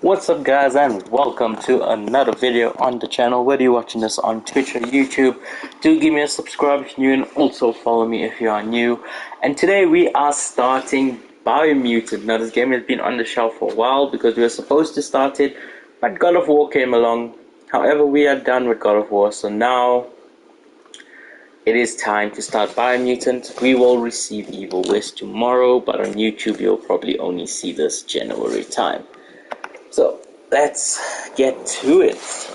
What's up guys, and welcome to another video on the channel. Whether you're watching this on Twitch or YouTube, do give me a subscribe if you're new, and also follow me if you are new. And today we are starting Biomutant. Now this game has been on the shelf for a while because we were supposed to start it, but God of War came along. However, we are done with God of War, so now it is time to start Biomutant. We will receive Evil West tomorrow, but on YouTube you'll probably only see this January time. So let's get to it.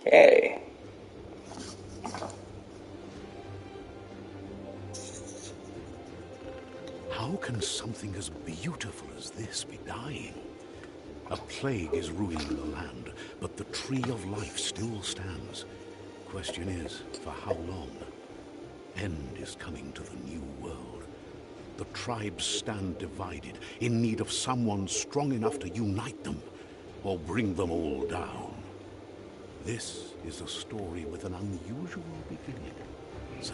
Okay. How can something as beautiful as this be dying? A plague is ruining the land, but the tree of life still stands. Question is, for how long? End is coming to the new world. The tribes stand divided, in need of someone strong enough to unite them, or bring them all down. This is a story with an unusual beginning. So,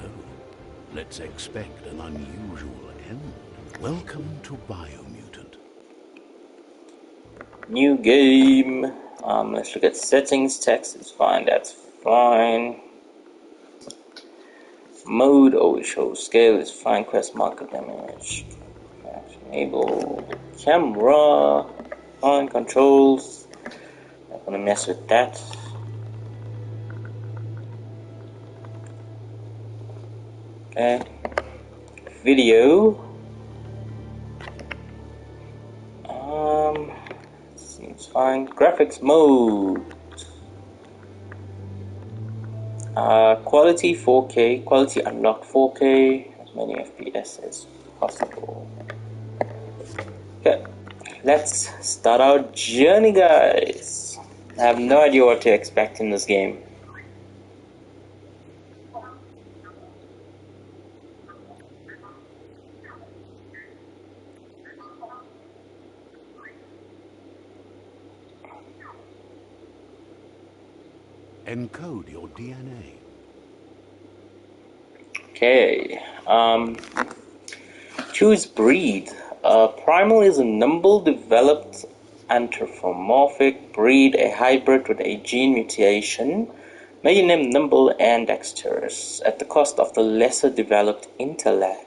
let's expect an unusual end. Welcome to Biomutant. New game. Let's look at settings. Text is fine. That's fine. Mode always shows. Scale is fine. Quest marker damage. Enable camera. Fine. Controls. Not gonna mess with that. Okay. Video. Seems fine. Graphics mode. Quality 4K. Quality unlocked 4K. As many FPS as possible. Okay. Let's start our journey, guys. I have no idea what to expect in this game. Encode your DNA. Okay. Choose breed. Primal is a nimble, developed anthropomorphic breed, a hybrid with a gene mutation, making them nimble and dexterous, at the cost of the lesser developed intellect.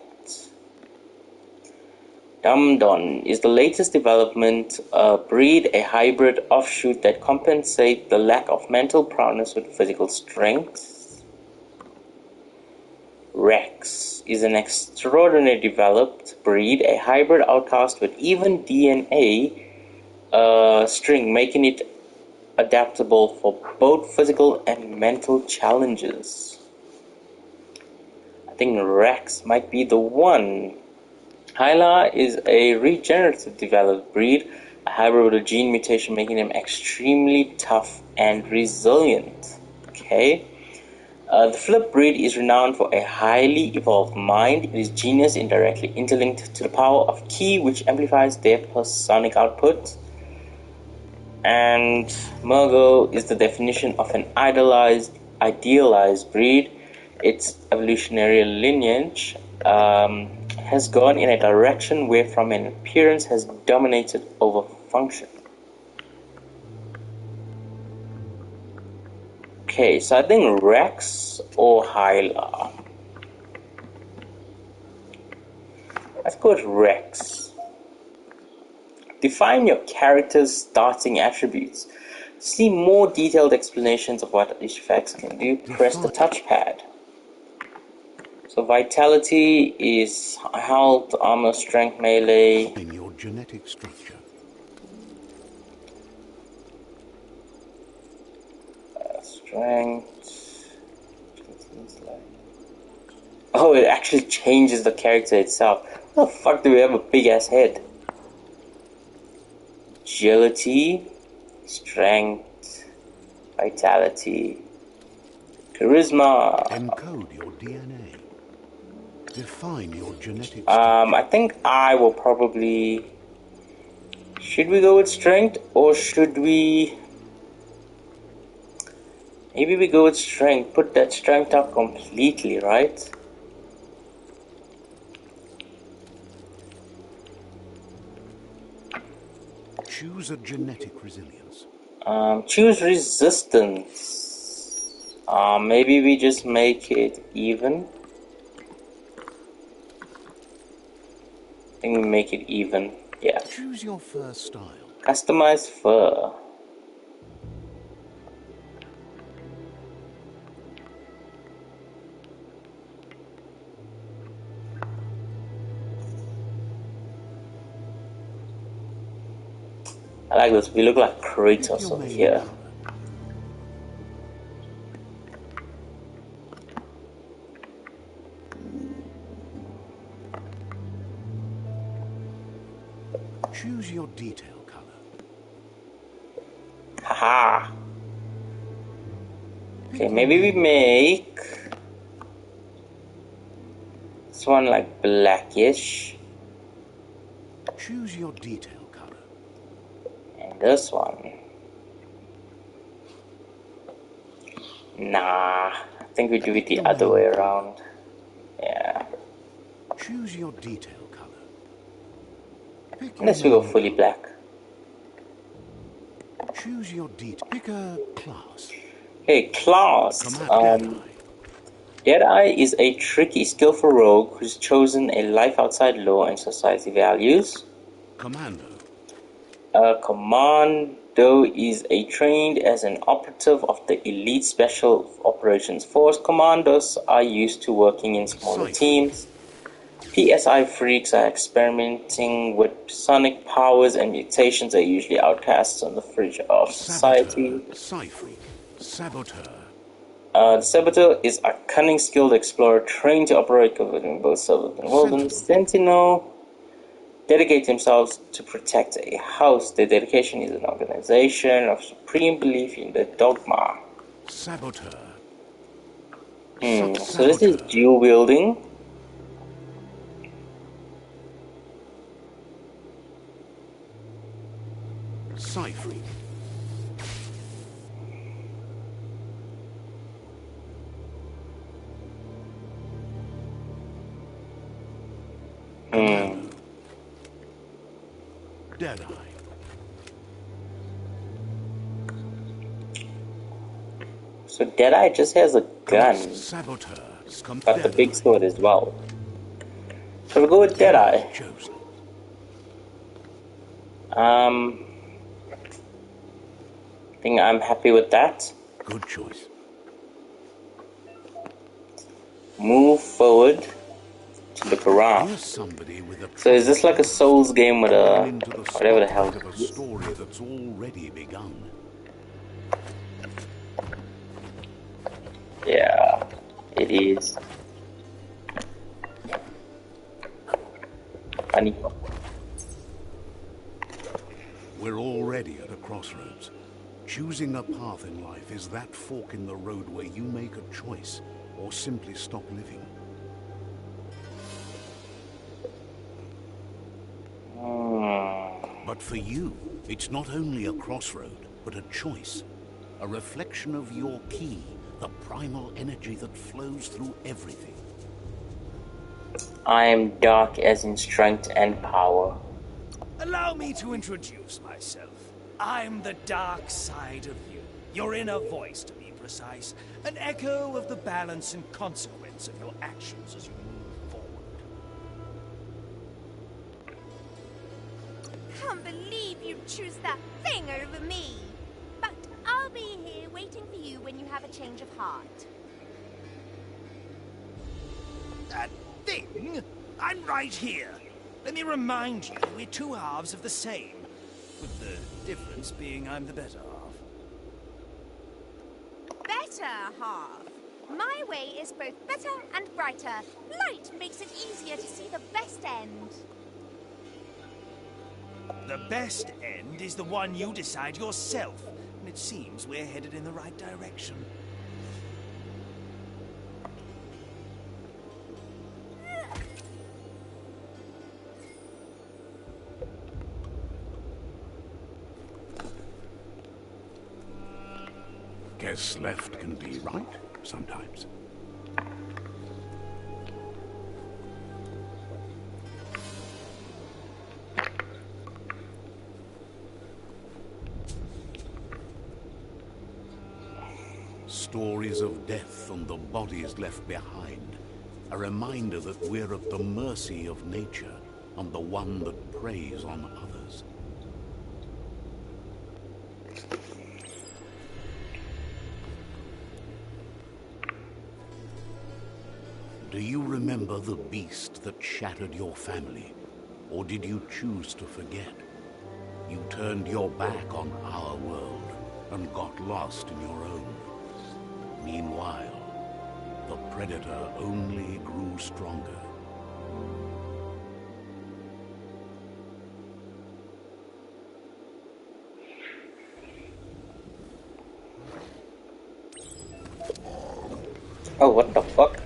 Dumdon is the latest development breed, a hybrid offshoot that compensates the lack of mental prowess with physical strength. Rex is an extraordinarily developed breed, a hybrid outcast with even DNA string, making it adaptable for both physical and mental challenges. I think Rex might be the one. Hyla is a regenerative developed breed, a hybrid with a gene mutation, making them extremely tough and resilient. Okay. The Flip breed is renowned for a highly evolved mind. It is genius indirectly interlinked to the power of Ki, which amplifies their sonic output. And Murgo is the definition of an idealized breed. Its evolutionary lineage has gone in a direction where from an appearance has dominated over function. Okay, so I think Rex or Hyla. Let's go with Rex. Define your character's starting attributes. To see more detailed explanations of what each fact can do, press the touchpad. So vitality is health, armor, strength, melee. In your genetic structure. Strength. Oh, it actually changes the character itself. How the fuck do we have a big ass head? Agility, strength, vitality, charisma. Encode your DNA. Define your genetic structure. I think I will probably. Should we go with strength or should we? Maybe we go with strength. Put that strength up completely, right? Choose a genetic resilience. Choose resistance. Maybe we just make it even. I think we make it even. Yeah. Choose your fur style. Customize fur. I like this. We look like Kratos over here. Choose your detail color. Haha. Okay, maybe we make this one like blackish. Choose your detail color. And this one. Nah, I think we do it the other way around. Yeah. Choose your detail color. Unless we go fully black. Choose your detail. Pick a class. Okay, class. Deadeye is a tricky, skillful rogue who's chosen a life outside law and society values. Commando. Commando is trained as an operative of the elite special operations force. Commandos are used to working in smaller teams. PSI freaks are experimenting with psionic powers and mutations are usually outcasts on the fringe of society. Saboteur. The Saboteur is a cunning, skilled explorer trained to operate within both Silver and Wilderness. Sentinel dedicate themselves to protect a house. Their dedication is an organization of supreme belief in the dogma. Saboteur. So this is dual wielding. Cyfreak. Deadeye. So Deadeye just has a gun, but the big sword as well. So we'll go with Deadeye. I think I'm happy with that. Good choice. Move forward to look around. So is this like a Souls game with a whatever the hell? A story that's already begun. Yeah, it is. Funny. We're already at a crossroads. Choosing a path in life is that fork in the road where you make a choice or simply stop living. But But for you, it's not only a crossroad, but a choice. A reflection of your key, the primal energy that flows through everything. I am dark as in strength and power. Allow me to introduce myself. I'm the dark side of you. Your inner voice, to be precise. An echo of the balance and consequence of your actions as you move forward. Can't believe you'd choose that thing over me. But I'll be here waiting for you when you have a change of heart. That thing? I'm right here. Let me remind you, we're two halves of the same. With the difference being I'm the better half. Better half. My way is both better and brighter. Light makes it easier to see the best end. The best end is the one you decide yourself. And it seems we're headed in the right direction. Guess left can be right sometimes. Stories of death and the bodies left behind. A reminder that we're at the mercy of nature and the one that preys on others. Do you remember the beast that shattered your family? Or did you choose to forget? You turned your back on our world and got lost in your own. Meanwhile, the Predator only grew stronger. Oh, what the fuck?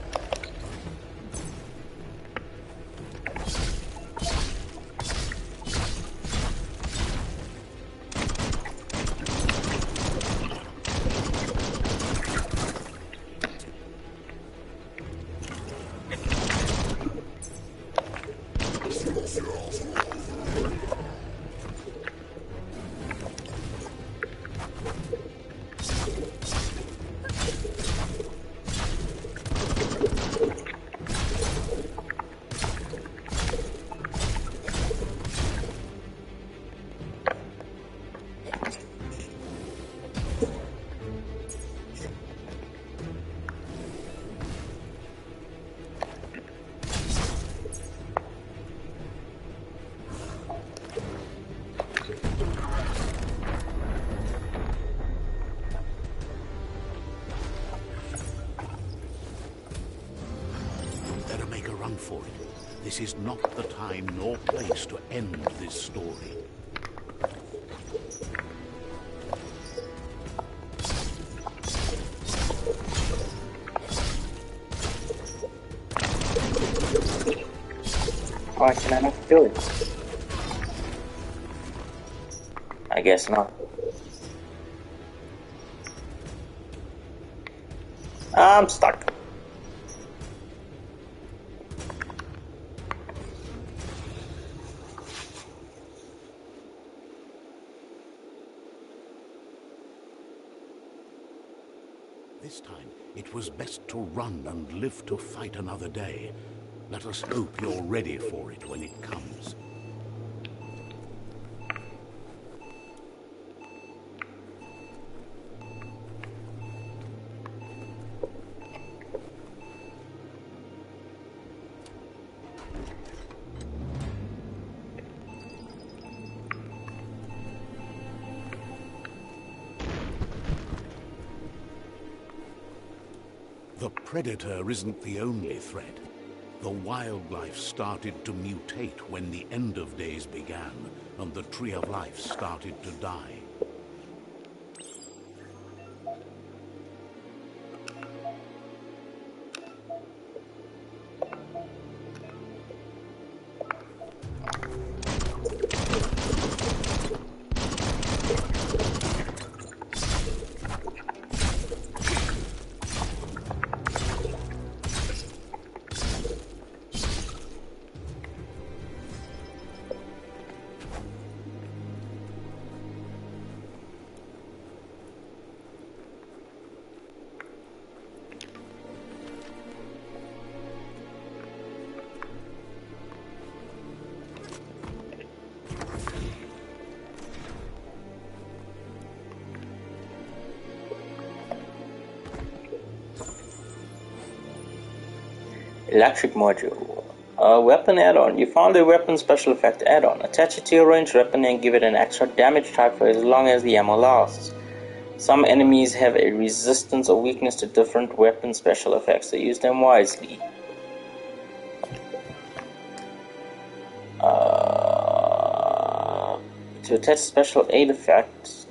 For it. This is not the time nor place to end this story. Why can I not do it? I guess not. I'm stuck. This time, it was best to run and live to fight another day. Let us hope you're ready for it when it comes. The Predator isn't the only threat. The wildlife started to mutate when the end of days began, and the Tree of Life started to die. Electric module. Weapon add-on. You found a weapon special effect add-on. Attach it to your ranged weapon and give it an extra damage type for as long as the ammo lasts. Some enemies have a resistance or weakness to different weapon special effects, so use them wisely. To attach special aid effects.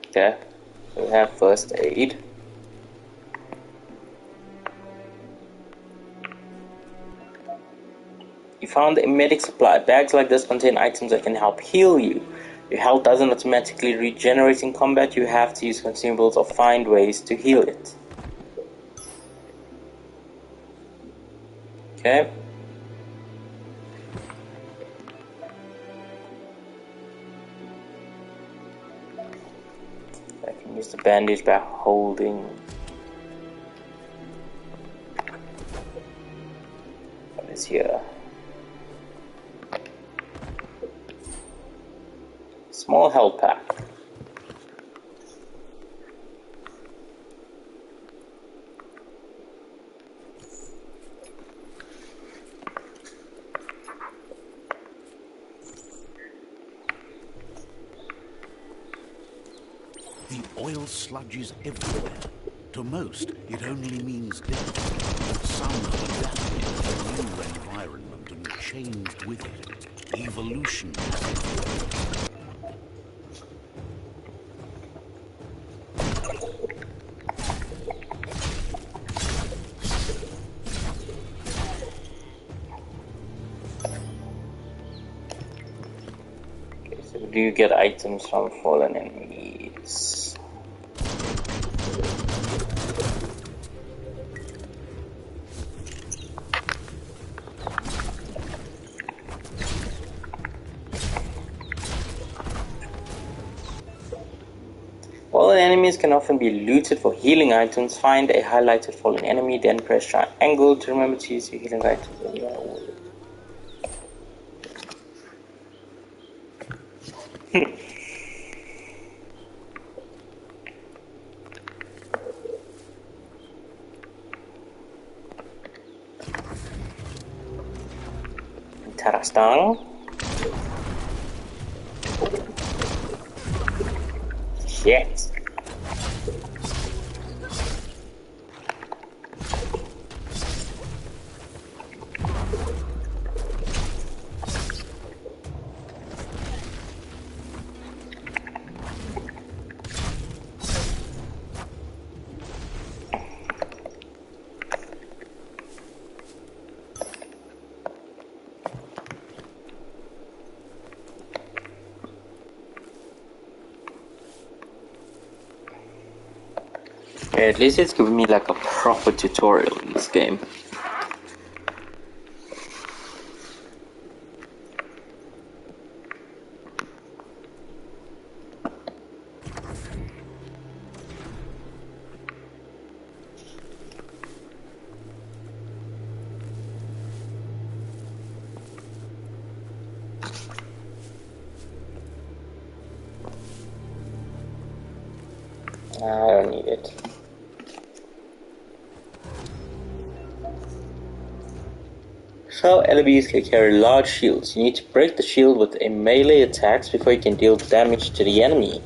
Okay, so we have first aid. You found a medic supply. Bags like this contain items that can help heal you. Your health doesn't automatically regenerate in combat. You have to use consumables or find ways to heal it. Okay. I can use the bandage by holding. What is here? Small health pack. The oil sludges everywhere. To most, it only means death. But some have adapted to a new environment and changed with it. Evolution. Okay, so do you get items from fallen enemies? Fallen enemies can often be looted for healing items. Find a highlighted fallen enemy, then press triangle to remember to use your healing items when you are wounded. Tarastang. Shit. At least it's giving me like a proper tutorial in this game. I don't need it. Shell LBs can carry large shields. You need to break the shield with a melee attacks before you can deal damage to the enemy.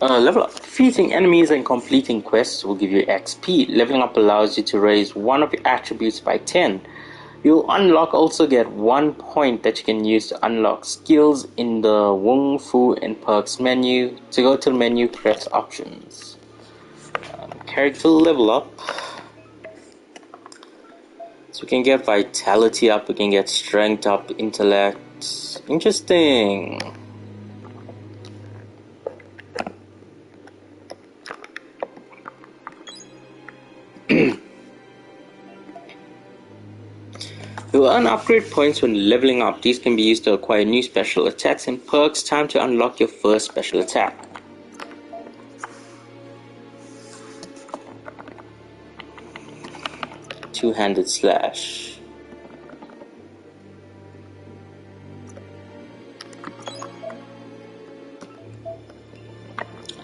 Level up. Defeating enemies and completing quests will give you XP. Leveling up allows you to raise one of your attributes by 10. You'll also get 1 point that you can use to unlock skills in the Wung Fu and Perks menu. To go to the menu, press options. Character level up. So we can get vitality up, we can get strength up, intellect. Interesting. You earn upgrade points when leveling up. These can be used to acquire new special attacks and perks. Time to unlock your first special attack. Two-handed slash.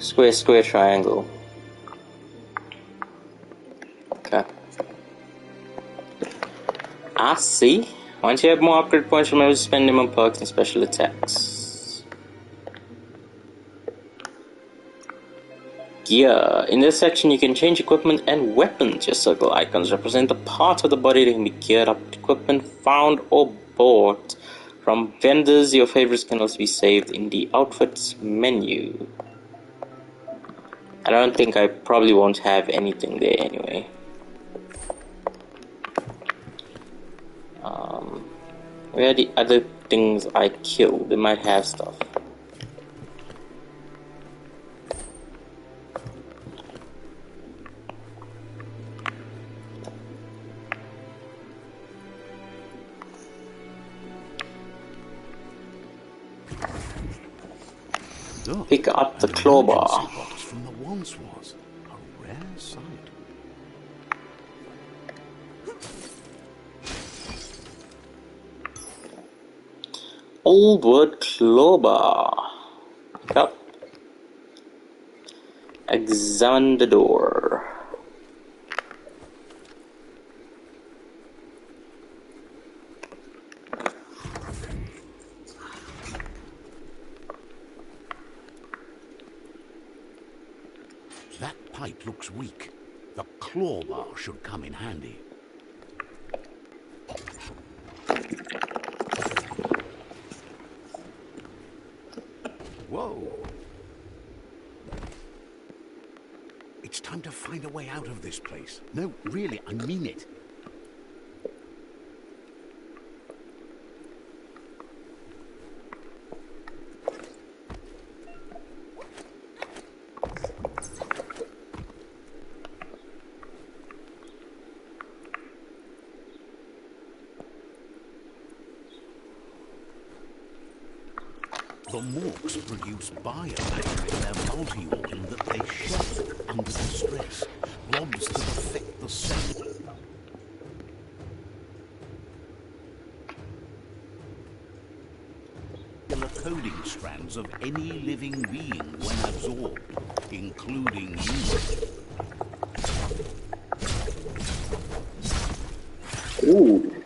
Square, square, triangle. Okay. I see. Once you have more upgrade points, remember to spend them on perks and special attacks. Gear. In this section, you can change equipment and weapons. Your circle icons represent the parts of the body that can be geared up with equipment found or bought from vendors. Your favorites can also be saved in the outfits menu. I don't think I probably won't have anything there anyway. Where are the other things I killed? They might have stuff. Look, Pick up the an clawbar. emergency box from the once was. A rare sight. Old word clawbar. Yep. Examine the door. That pipe looks weak. The clawbar should come in handy. Whoa! It's time to find a way out of this place. No, really, I mean it. The morks produce biomatter in their multi-organ that they shed under stress. Blobs that affect the cell. Coding strands of any living being when absorbed, including you. Ooh.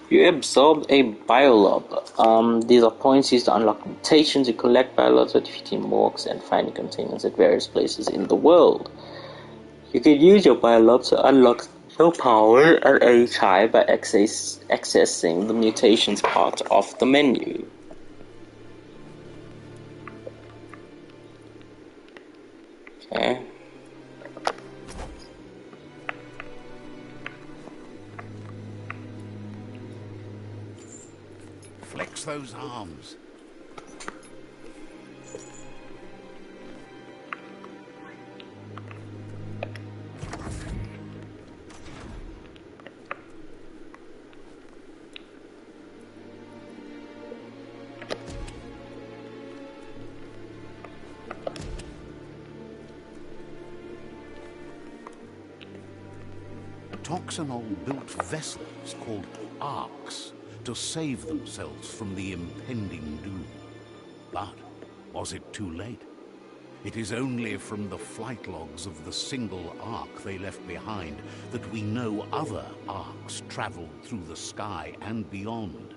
You absorbed a biolob. These are points used to unlock mutations. You collect biolobs by defeating morks and finding containers at various places in the world. You can use your biolobs to unlock your power at any time by accessing the mutations part of the menu. Okay. Flex those arms. Toxanol built vessels called arcs to save themselves from the impending doom. But was it too late? It is only from the flight logs of the single arc they left behind that we know other arcs traveled through the sky and beyond.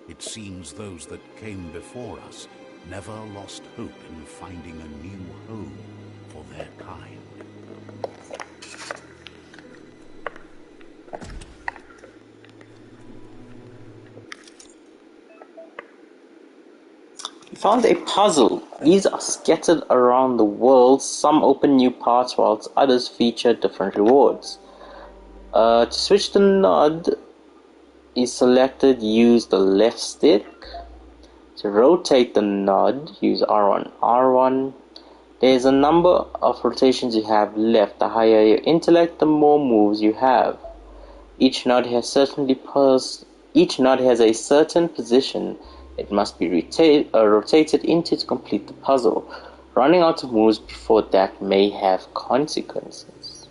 It seems those that came before us never lost hope in finding a new home for their kind. Found a puzzle. These are scattered around the world. Some open new parts whilst others feature different rewards. To switch the node is selected, use the left stick. To rotate the node, use R1. R1. There's a number of rotations you have left. The higher your intellect, the more moves you have. Each node has a certain position It must be rotated into to complete the puzzle. Running out of moves before that may have consequences.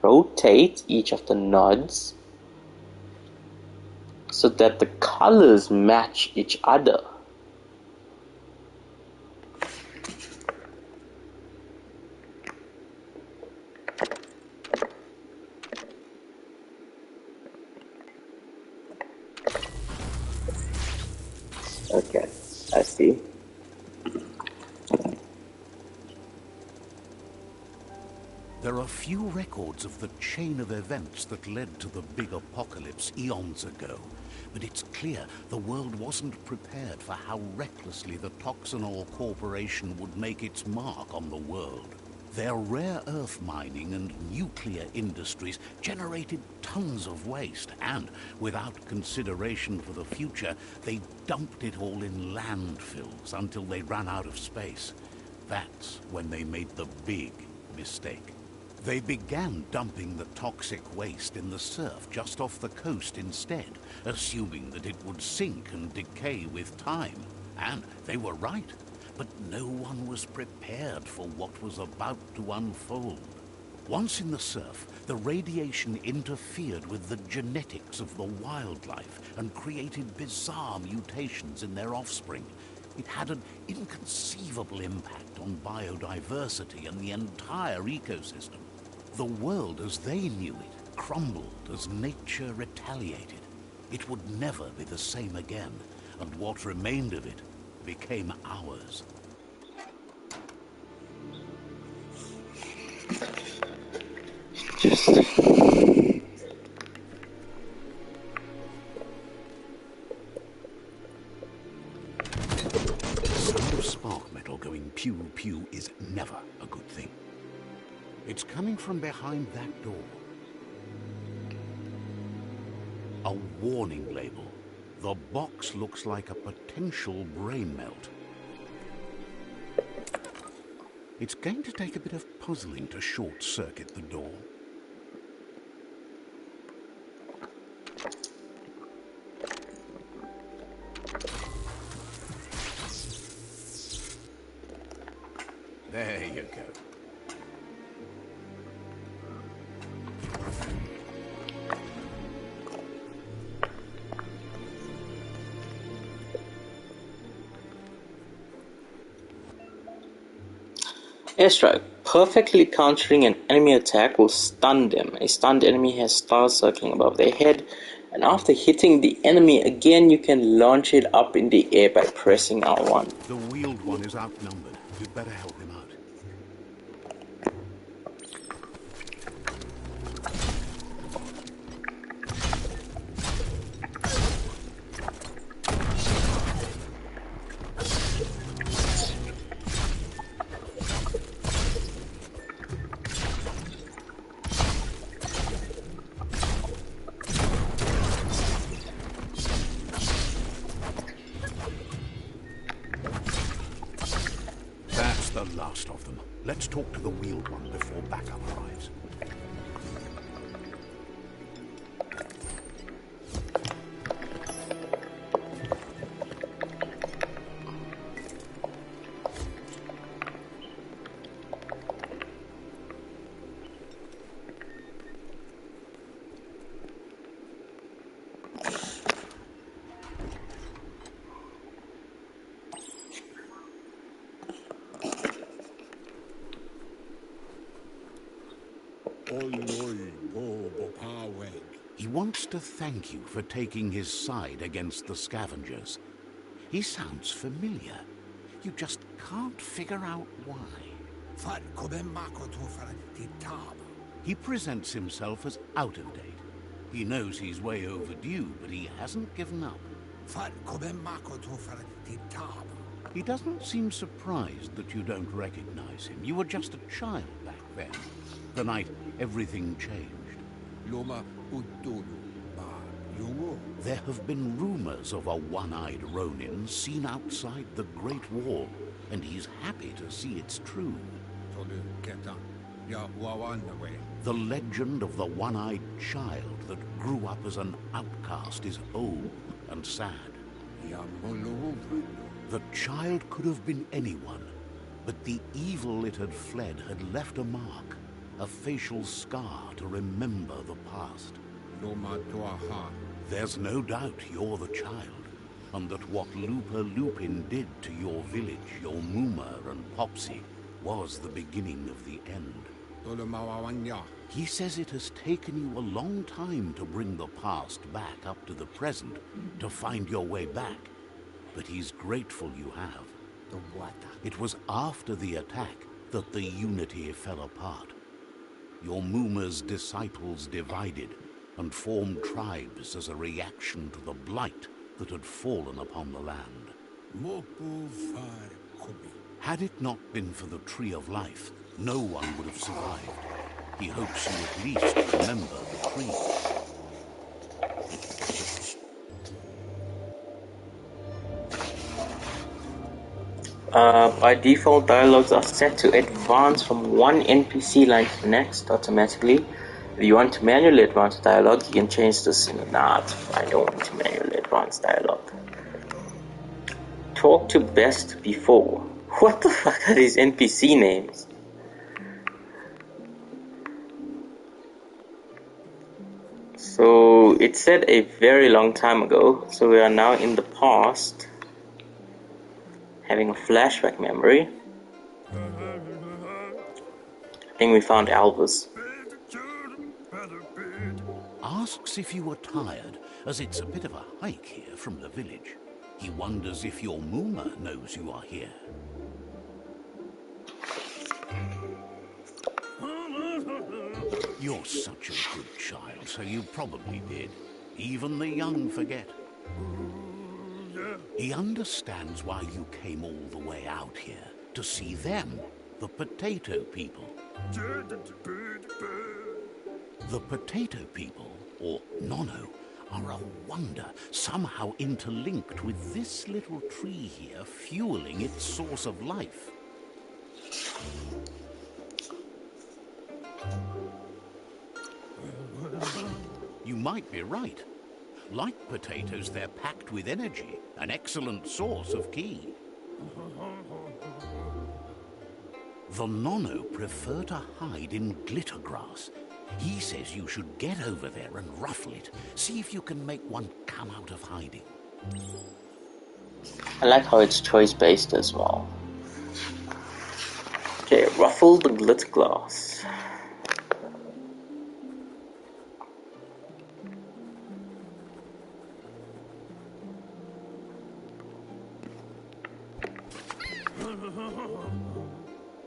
Rotate each of the nods so that the colors match each other. Okay, I see. There are few records of the chain of events that led to the big apocalypse eons ago, but it's clear the world wasn't prepared for how recklessly the Toxanol Corporation would make its mark on the world. Their rare earth mining and nuclear industries generated tons of waste, and without consideration for the future, they dumped it all in landfills until they ran out of space. That's when they made the big mistake. They began dumping the toxic waste in the surf just off the coast instead, assuming that it would sink and decay with time. And they were right, but no one was prepared for what was about to unfold. Once in the surf, the radiation interfered with the genetics of the wildlife and created bizarre mutations in their offspring. It had an inconceivable impact on biodiversity and the entire ecosystem. The world as they knew it crumbled as nature retaliated. It would never be the same again, and what remained of it became ours. The sound of spark metal going pew-pew is never a good thing. It's coming from behind that door. A warning label. The box looks like a potential brain melt. It's going to take a bit of puzzling to short-circuit the door. There you go. Airstrike. Perfectly countering an enemy attack will stun them. A stunned enemy has stars circling above their head, and after hitting the enemy again, you can launch it up in the air by pressing R1. The wheeled one is outnumbered. You'd better help him out. The last of them. Let's talk to the wheeled one before backup arrives. He wants to thank you for taking his side against the scavengers. He sounds familiar. You just can't figure out why. He presents himself as out of date. He knows he's way overdue, but he hasn't given up. He doesn't seem surprised that you don't recognize him. You were just a child back then, the night everything changed. There have been rumors of a one-eyed Ronin seen outside the Great Wall, and he's happy to see it's true. The legend of the one-eyed child that grew up as an outcast is old and sad. The child could have been anyone, but the evil it had fled had left a mark, a facial scar to remember the past. There's no doubt you're the child, and that what Lupa Lupin did to your village, your Muma and Popsy, was the beginning of the end. He says it has taken you a long time to bring the past back up to the present, to find your way back, but he's grateful you have. It was after the attack that the unity fell apart. Your Muma's disciples divided and formed tribes as a reaction to the blight that had fallen upon the land. Had it not been for the Tree of Life, no one would have survived. He hopes you at least remember the tree. By default, dialogues are set to advance from one NPC line to the next automatically. If you want to manually advance dialogue, you can change this in I don't want to manually advance dialogue. Talk to best before. What the fuck are these NPC names? So it said a very long time ago, so we are now in the past, having a flashback memory. I think we found Elvis. Asks if you were tired, as it's a bit of a hike here from the village. He wonders if your Muma knows you are here. You're such a good child, so you probably did. Even the young forget. He understands why you came all the way out here, to see them, the potato people. The potato people, or Nono, are a wonder, somehow interlinked with this little tree here fueling its source of life. You might be right. Like potatoes, they're packed with energy, an excellent source of ki. The Nono prefer to hide in glitter grass. He says you should get over there and ruffle it. See if you can make one come out of hiding. I like how it's choice-based as well. Okay, ruffle the glitter glass.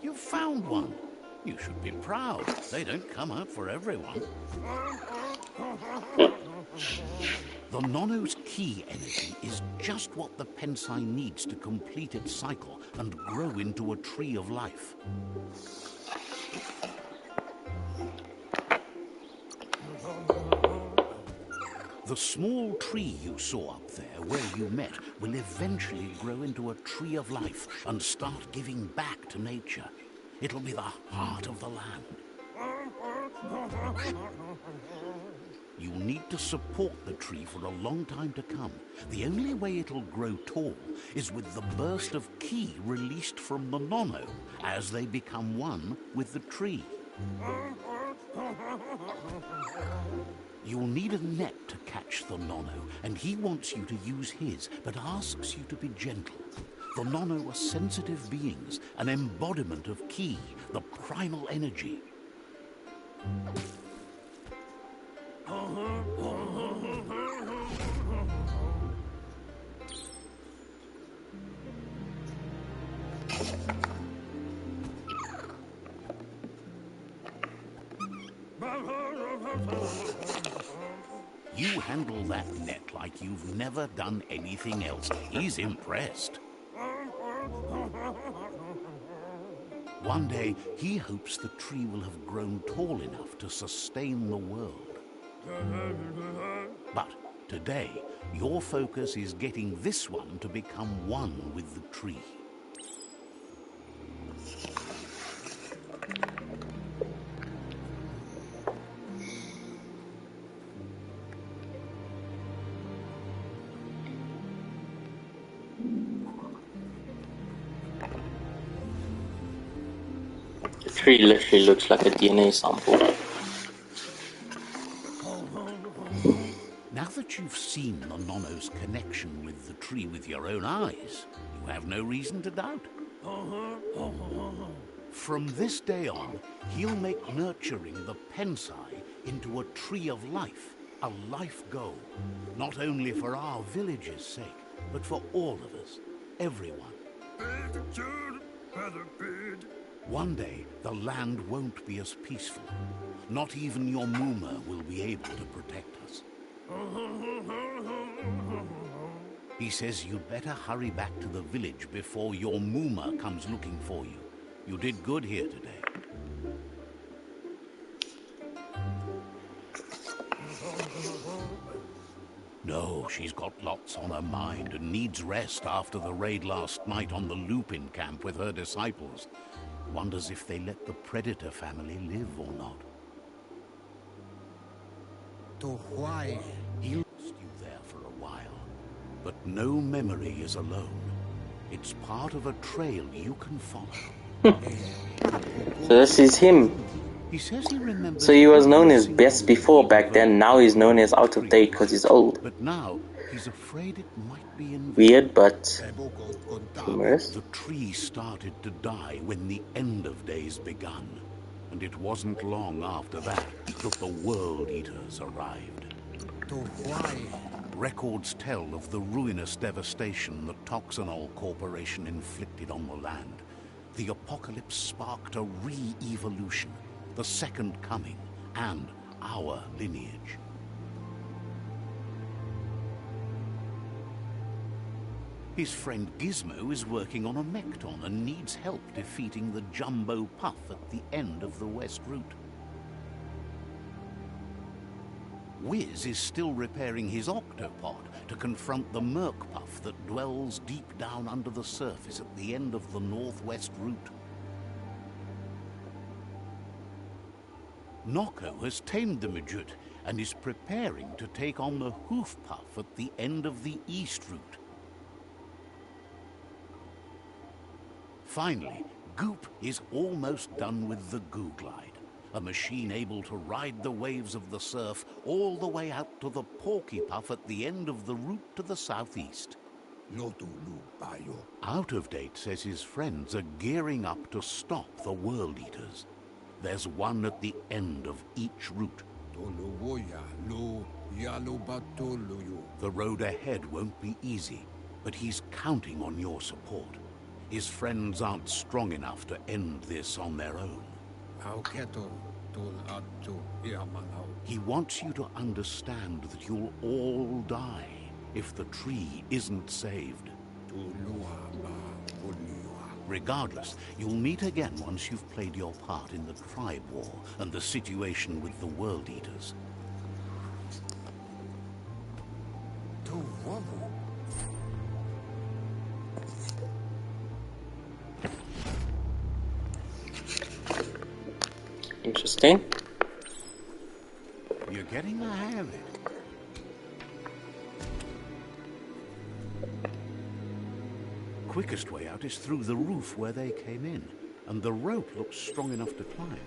You found one. You should be proud. They don't come out for everyone. The Nono's ki energy is just what the Pensai needs to complete its cycle and grow into a tree of life. The small tree you saw up there where you met will eventually grow into a tree of life and start giving back to nature. It'll be the heart of the land. You'll need to support the tree for a long time to come. The only way it'll grow tall is with the burst of ki released from the Nono as they become one with the tree. You'll need a net to catch the Nono, and he wants you to use his, but asks you to be gentle. The Nono are sensitive beings, an embodiment of ki, the primal energy. You handle that net like you've never done anything else. He's impressed. One day, he hopes the tree will have grown tall enough to sustain the world. But today, your focus is getting this one to become one with the tree. tree literally looks like a DNA sample. Now that you've seen the Nono's connection with the tree with your own eyes, you have no reason to doubt. From this day on, he'll make nurturing the Pensai into a tree of life, a life goal. Not only for our village's sake, but for all of us, everyone. One day, the land won't be as peaceful. Not even your Muma will be able to protect us. He says you'd better hurry back to the village before your Muma comes looking for you. You did good here today. No, she's got lots on her mind and needs rest after the raid last night on the Lupin camp with her disciples. Wonders if they let the Predator family live or not. He'll lost you there for a while, but no memory is alone. It's part of a trail you can follow. So this is him. He says he remembers. So he was known as best before back then, now he's known as out of date because he's old. But now he's afraid it might be in vain. Weird, but humorous. The tree started to die when the end of days begun, and it wasn't long after that that the World Eaters arrived. Records tell of the ruinous devastation the Toxanol Corporation inflicted on the land. The apocalypse sparked a re-evolution, the second coming, and our lineage. His friend Gizmo is working on a Mekton and needs help defeating the Jumbo Puff at the end of the West Route. Wiz is still repairing his octopod to confront the Merc Puff that dwells deep down under the surface at the end of the Northwest Route. Noko has tamed the Midget and is preparing to take on the Hoof Puff at the end of the East Route. Finally, Goop is almost done with the Goo Glide, a machine able to ride the waves of the surf all the way out to the Porky Puff at the end of the route to the southeast. Out of Date says his friends are gearing up to stop the World Eaters. There's one at the end of each route. The road ahead won't be easy, but he's counting on your support. His friends aren't strong enough to end this on their own. He wants you to understand that you'll all die if the tree isn't saved. Regardless, you'll meet again once you've played your part in the tribe war and the situation with the World Eaters. Interesting. You're getting the hang of it. Quickest way out is through the roof where they came in, and the rope looks strong enough to climb.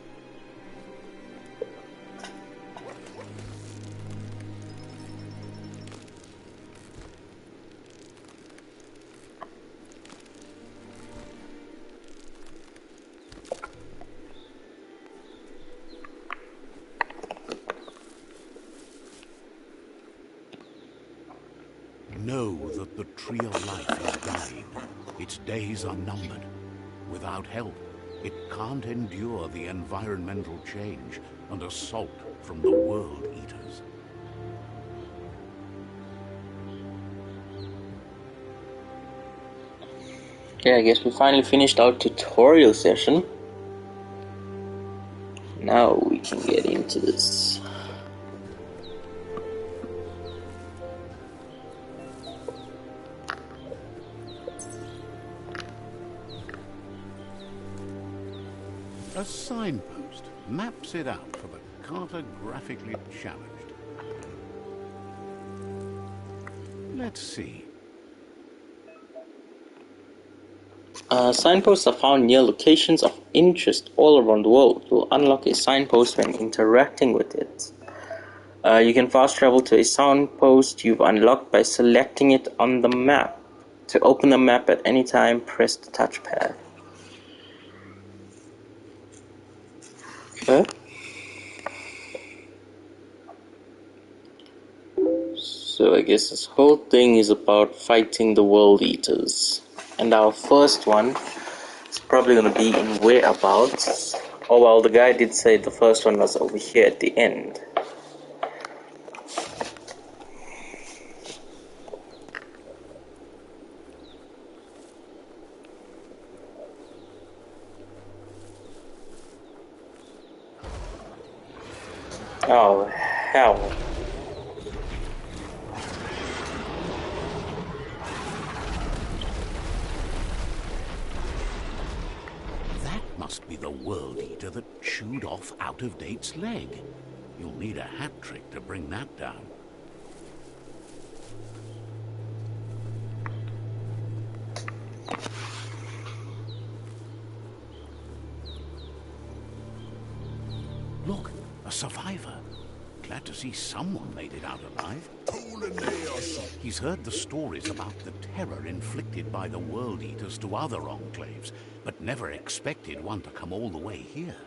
Know that the Tree of Life has died. Its days are numbered. Without help, it can't endure the environmental change and assault from the World Eaters. Okay, I guess we finally finished our tutorial session. Now we can get into this. A signpost maps it out for the cartographically challenged. Let's see. Signposts are found near locations of interest all around the world. You'll unlock a signpost when interacting with it. You can fast travel to a signpost you've unlocked by selecting it on the map. To open the map at any time, press the touchpad. Okay. So I guess this whole thing is about fighting the World Eaters. And our first one is probably going to be in whereabouts. Oh well, the guy did say the first one was over here at the end. Oh, hell. That must be the World Eater that chewed off Out-of-Date's leg. You'll need a hat trick to bring that down. Look, a survivor. Glad to see someone made it out alive. He's heard the stories about the terror inflicted by the World Eaters to other enclaves, but never expected one to come all the way here.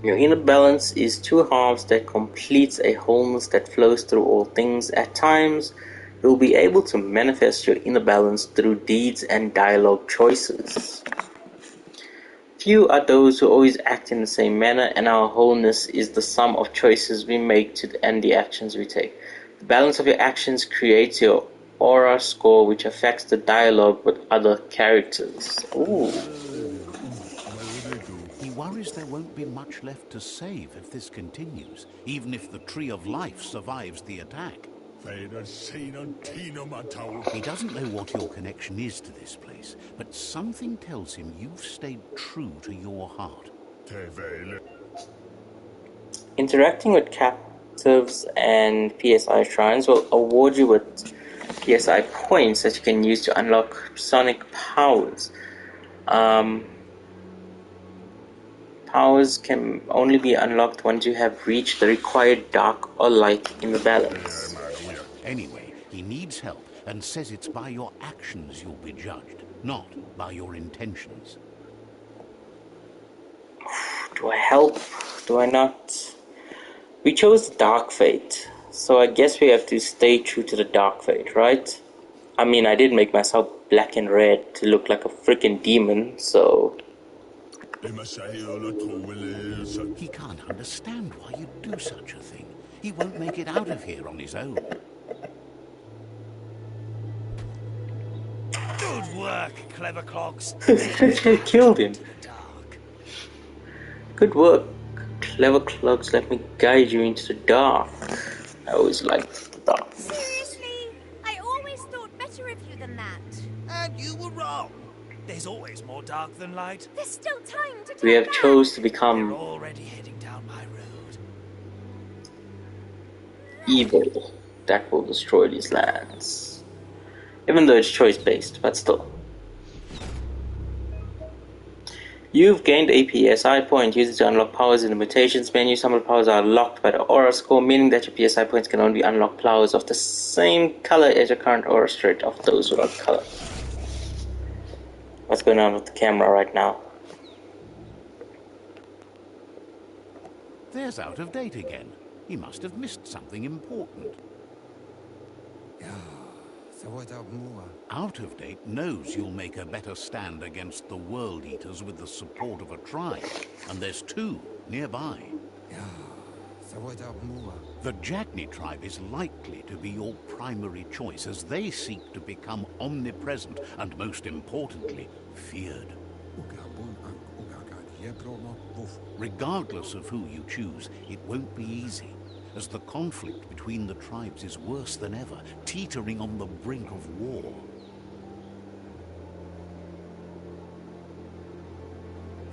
Your inner balance is two halves that completes a wholeness that flows through all things. At times, you'll be able to manifest your inner balance through deeds and dialogue choices. Few are those who always act in the same manner, and our wholeness is the sum of choices we make and the actions we take. The balance of your actions creates your aura score, which affects the dialogue with other characters. Ooh. He worries there won't be much left to save if this continues, even if the Tree of Life survives the attack. He doesn't know what your connection is to this place, but something tells him you've stayed true to your heart. Interacting with captives and PSI shrines will award you with PSI points that you can use to unlock sonic powers. Powers can only be unlocked once you have reached the required dark or light in the balance. Anyway, he needs help and says it's by your actions you'll be judged, not by your intentions. Do I help? Do I not? We chose the dark fate, so I guess we have to stay true to the dark fate, right? I mean, I did make myself black and red to look like a freaking demon, so... He can't understand why you'd do such a thing. He won't make it out of here on his own. Good work, clever clogs. You killed him. Good work, clever clogs. Let me guide you into the dark. I always liked the dark. Seriously? I always thought better of you than that. And you were wrong. There's always more dark than light. There's still time to turn We have back. chose to We're become already heading down my road. evil that will destroy these lands. Even though it's choice-based, but still. You've gained a PSI point. Use it to unlock powers in the mutations menu. Some of the powers are locked by the aura score, meaning that your PSI points can only unlock powers of the same color as your current aura state of those without color. What's going on with the camera right now? There's Out of Date again. He must have missed something important. Out of Date knows you'll make a better stand against the World Eaters with the support of a tribe, and there's two nearby. The Jagni tribe is likely to be your primary choice as they seek to become omnipresent and, most importantly, feared. Regardless of who you choose, it won't be easy, as the conflict between the tribes is worse than ever, teetering on the brink of war.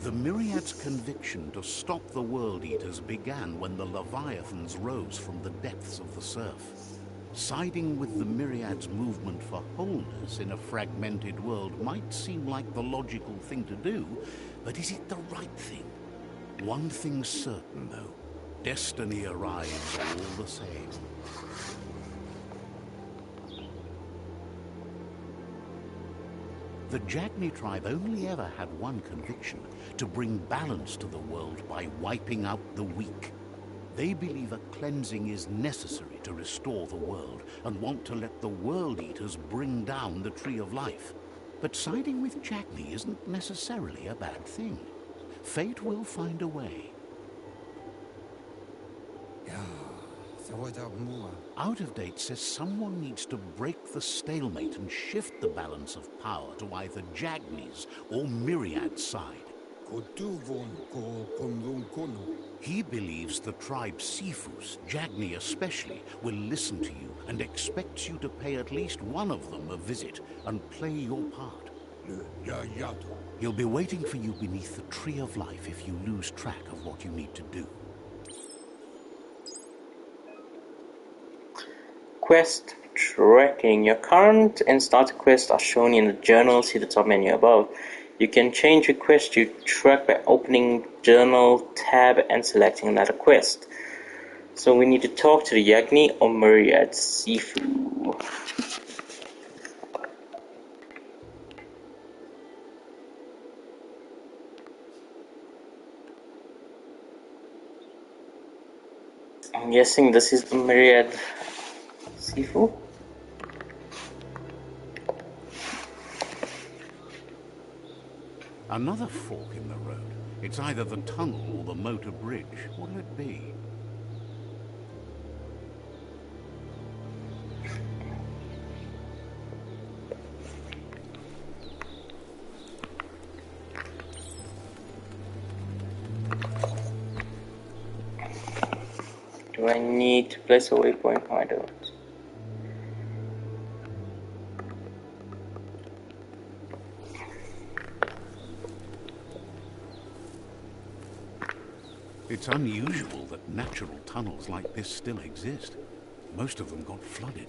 The Myriad's conviction to stop the World Eaters began when the Leviathans rose from the depths of the surf. Siding with the Myriad's movement for wholeness in a fragmented world might seem like the logical thing to do, but is it the right thing? One thing's certain, though. Destiny arrives all the same. The Jagni tribe only ever had one conviction: to bring balance to the world by wiping out the weak. They believe a cleansing is necessary to restore the world, and want to let the World Eaters bring down the Tree of Life. But siding with Jagni isn't necessarily a bad thing. Fate will find a way. Out of Date says someone needs to break the stalemate and shift the balance of power to either Jagni's or Myriad's side. He believes the tribe Sifus, Jagni especially, will listen to you and expects you to pay at least one of them a visit and play your part. He'll be waiting for you beneath the Tree of Life if you lose track of what you need to do. Quest tracking. Your current and starter quests are shown in the journal. See the top menu above. You can change your quest to track by opening Journal tab and selecting another quest. So we need to talk to the Yagni or Myriad Sifu. I'm guessing this is the Myriad Sifu. Another fork in the road. It's either the tunnel or the motor bridge. What'll it be? Do I need to place a waypoint? No, I don't. It's unusual that natural tunnels like this still exist. Most of them got flooded.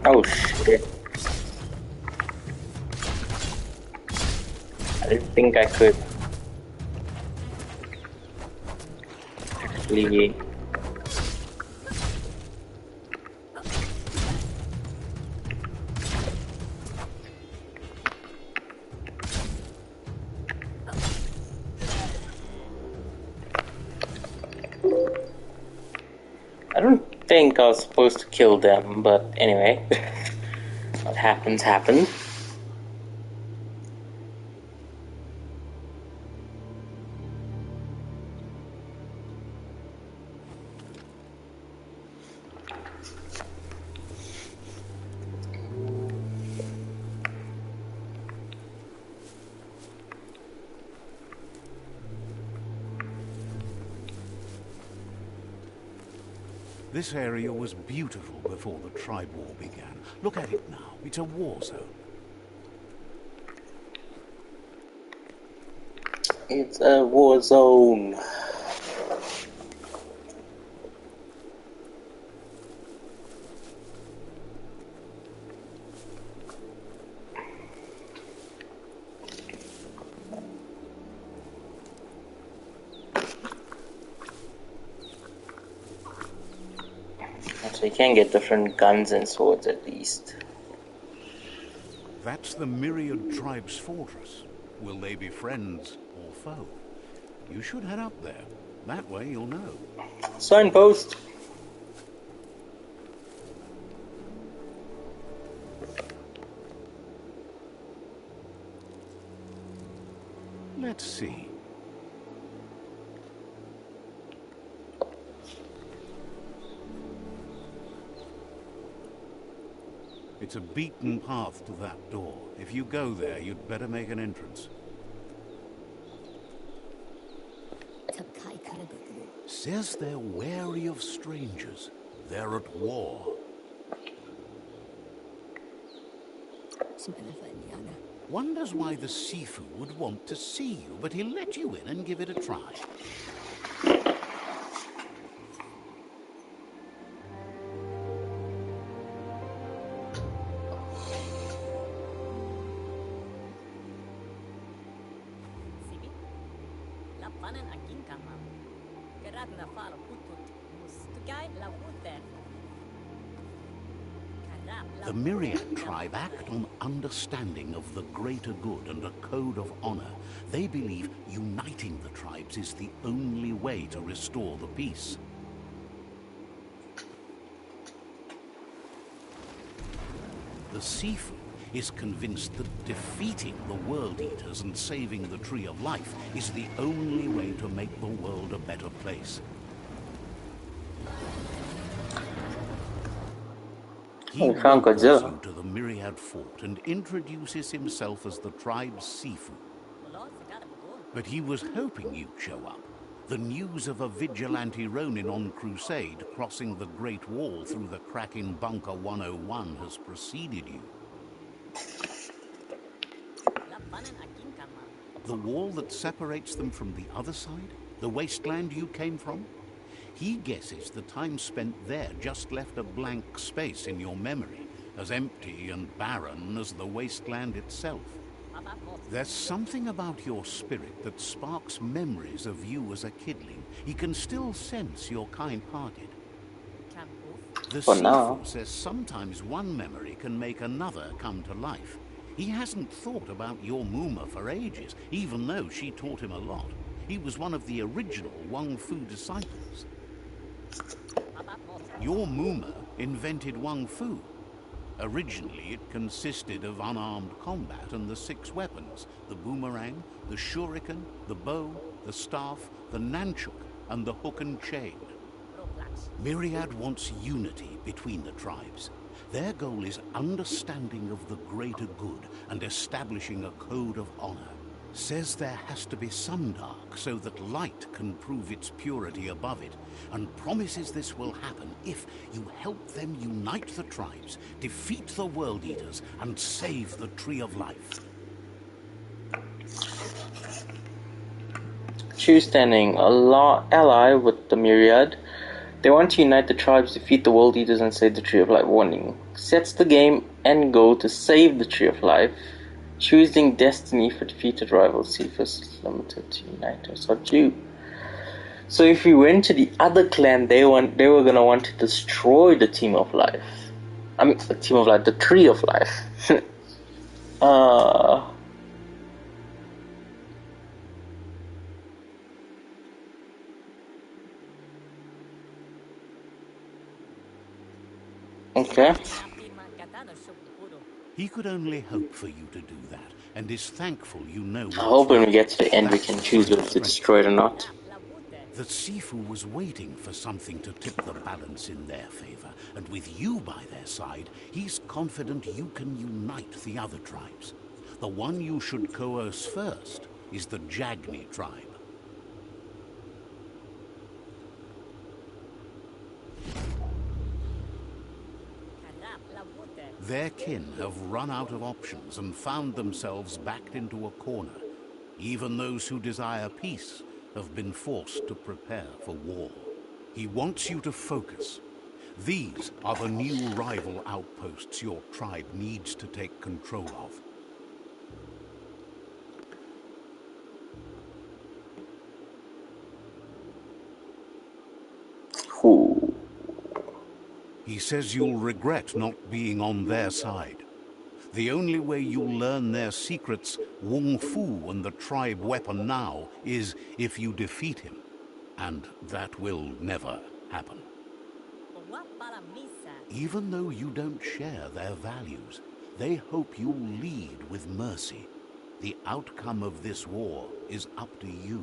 Oh shit. I didn't think I could actually. I don't think I was supposed to kill them, but anyway. What happens, happens. This area was beautiful before the tribe war began. Look at it now. It's a war zone. It's a war zone. So you can get different guns and swords at least. That's the Myriad tribe's fortress. Will they be friends or foe? You should head up there. That way you'll know. Signpost. Let's see. It's a beaten path to that door. If you go there, you'd better make an entrance. Says they're wary of strangers. They're at war. Wonders why the Sifu would want to see you, but he'll let you in and give it a try. The Myriad tribe act on understanding of the greater good and a code of honor. They believe uniting the tribes is the only way to restore the peace. The Sifu is convinced that defeating the World Eaters and saving the Tree of Life is the only way to make the world a better place. He welcomes you to the Myriad Fort and introduces himself as the tribe's Sifu. But he was hoping you'd show up. The news of a vigilante Ronin on crusade crossing the Great Wall through the crack in Bunker 101 has preceded you. The wall that separates them from the other side? The wasteland you came from? He guesses the time spent there just left a blank space in your memory, as empty and barren as the wasteland itself. There's something about your spirit that sparks memories of you as a kidling. He can still sense you're kind-hearted. The Sifu says sometimes one memory can make another come to life. He hasn't thought about your Muma for ages, even though she taught him a lot. He was one of the original Wang Fu disciples. Your Muma invented Wang Fu. Originally, it consisted of unarmed combat and the 6 weapons: the boomerang, the shuriken, the bow, the staff, the nunchuk, and the hook and chain. Myriad wants unity between the tribes. Their goal is understanding of the greater good and establishing a code of honor. Says there has to be some dark so that light can prove its purity above it, and promises this will happen if you help them unite the tribes, defeat the World Eaters, and save the Tree of Life. Choose standing ally with the Myriad. They want to unite the tribes, defeat the World Eaters, and save the Tree of Life. Warning. Sets the game end goal to save the Tree of Life. Choosing destiny for defeated rival Cephas limited to unite or subdue. So if we went to the other clan, they were gonna want to destroy the Team of Life. I mean, the Team of Life, the Tree of Life. Okay. He could only hope for you to do that, and is thankful you know. I hope when we get to the end we can choose whether to destroy it or not. The Sifu was waiting for something to tip the balance in their favor, and with you by their side, he's confident you can unite the other tribes. The one you should coerce first is the Jagni tribe. Their kin have run out of options and found themselves backed into a corner. Even those who desire peace have been forced to prepare for war. He wants you to focus. These are the new rival outposts your tribe needs to take control of. Ooh. He says you'll regret not being on their side. The only way you'll learn their secrets, Wung Fu and the tribe weapon now, is if you defeat him. And that will never happen. Even though you don't share their values, they hope you'll lead with mercy. The outcome of this war is up to you.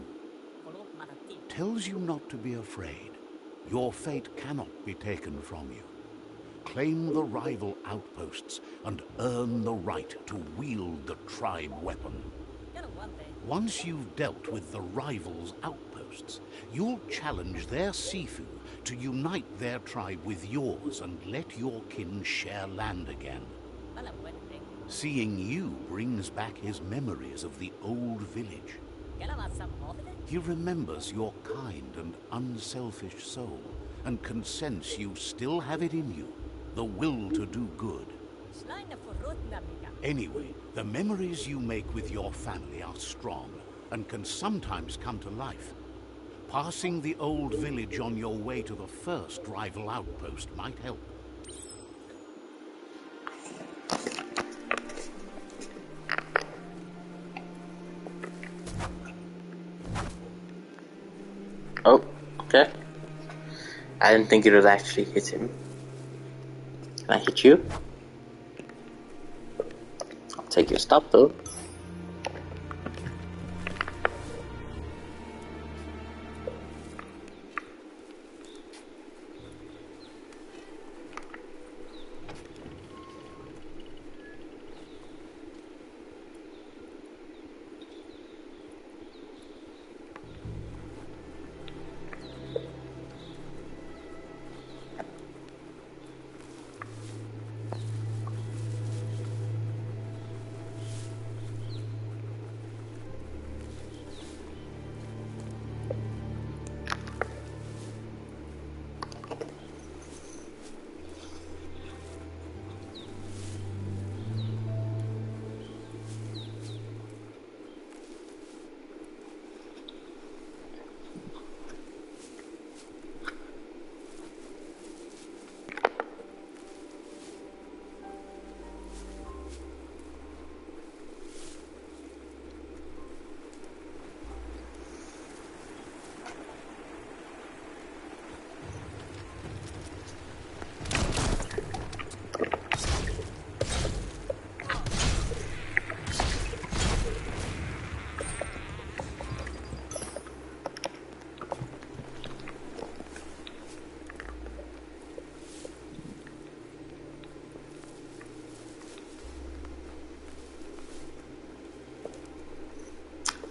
Tells you not to be afraid. Your fate cannot be taken from you. Claim the rival outposts and earn the right to wield the tribe weapon. Once you've dealt with the rival's outposts, you'll challenge their Sifu to unite their tribe with yours and let your kin share land again. Seeing you brings back his memories of the old village. He remembers your kind and unselfish soul and can sense you still have it in you, the will to do good. Anyway, the memories you make with your family are strong and can sometimes come to life. Passing the old village on your way to the first rival outpost might help. Oh, okay. I didn't think it would actually hit him. Can I hit you? I'll take your stuff though.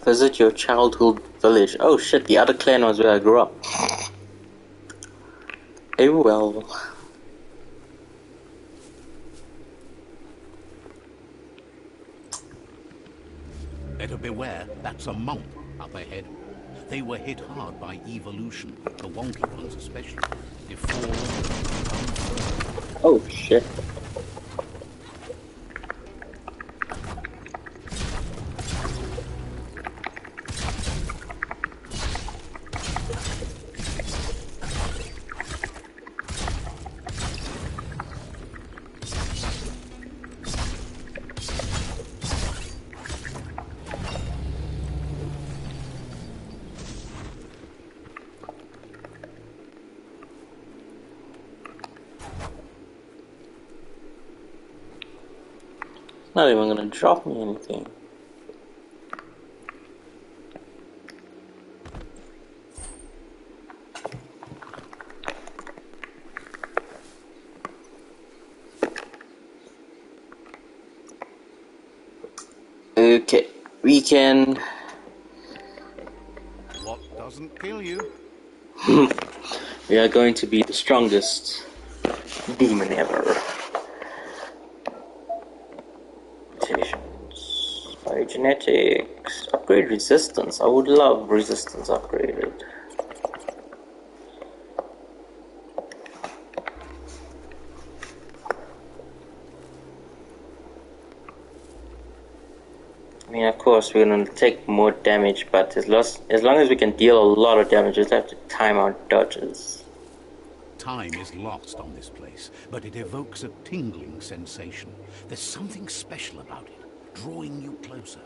Visit your childhood village. Oh shit, the other clan was where I grew up. Oh well. Better beware, that's a monk up ahead. They were hit hard by evolution, the wonky ones especially. Oh shit. Not even gonna drop me anything. Okay, we can. What doesn't kill you? We are going to be the strongest demon ever. Mutations, biogenetics, upgrade resistance. I would love resistance upgraded. I mean, of course, we're going to take more damage, but as long as we can deal a lot of damage, we just have to time our dodges. Time is lost on this place, but it evokes a tingling sensation. There's something special about it, drawing you closer.